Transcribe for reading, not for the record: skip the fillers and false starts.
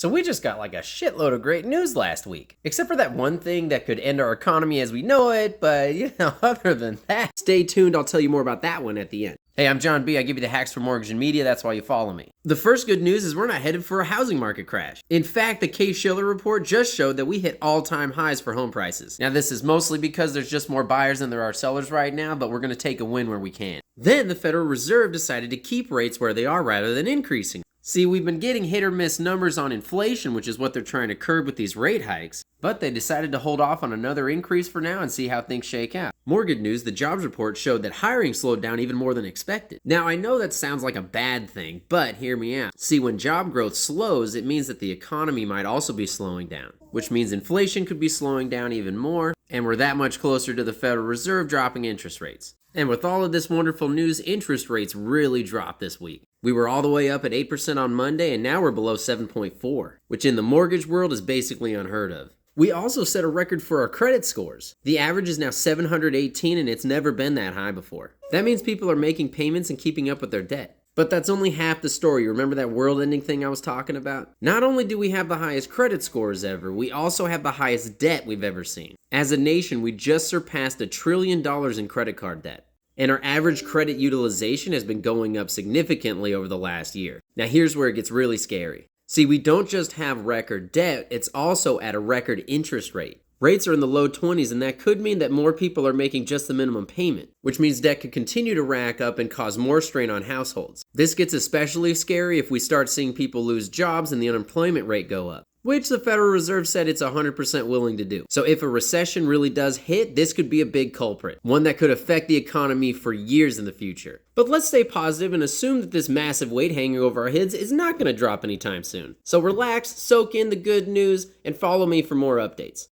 So we just got like a shitload of great news last week. Except for that one thing that could end our economy as we know it, but other than that. Stay tuned, I'll tell you more about that one at the end. Hey, I'm John B. I give you the hacks for mortgage and media, that's why you follow me. The first good news is we're not headed for a housing market crash. In fact, the Case-Shiller report just showed that we hit all-time highs for home prices. Now this is mostly because there's just more buyers than there are sellers right now, but we're gonna take a win where we can. Then the Federal Reserve decided to keep rates where they are rather than increasing. See, we've been getting hit or miss numbers on inflation, which is what they're trying to curb with these rate hikes. But they decided to hold off on another increase for now and see how things shake out. More good news, the jobs report showed that hiring slowed down even more than expected. Now, I know that sounds like a bad thing, but hear me out. See, when job growth slows, it means that the economy might also be slowing down, which means inflation could be slowing down even more, and we're that much closer to the Federal Reserve dropping interest rates. And with all of this wonderful news, interest rates really dropped this week. We were all the way up at 8% on Monday, and now we're below 7.4%, which in the mortgage world is basically unheard of. We also set a record for our credit scores. The average is now 718, and it's never been that high before. That means people are making payments and keeping up with their debt. But that's only half the story. Remember that world-ending thing I was talking about? Not only do we have the highest credit scores ever, we also have the highest debt we've ever seen. As a nation, we just surpassed $1 trillion in credit card debt. And our average credit utilization has been going up significantly over the last year. Now here's where it gets really scary. See, we don't just have record debt, it's also at a record interest rate. Rates are in the low 20s, and that could mean that more people are making just the minimum payment, which means debt could continue to rack up and cause more strain on households. This gets especially scary if we start seeing people lose jobs and the unemployment rate go up, which the Federal Reserve said it's 100% willing to do. So if a recession really does hit, this could be a big culprit, one that could affect the economy for years in the future. But let's stay positive and assume that this massive weight hanging over our heads is not going to drop anytime soon. So relax, soak in the good news, and follow me for more updates.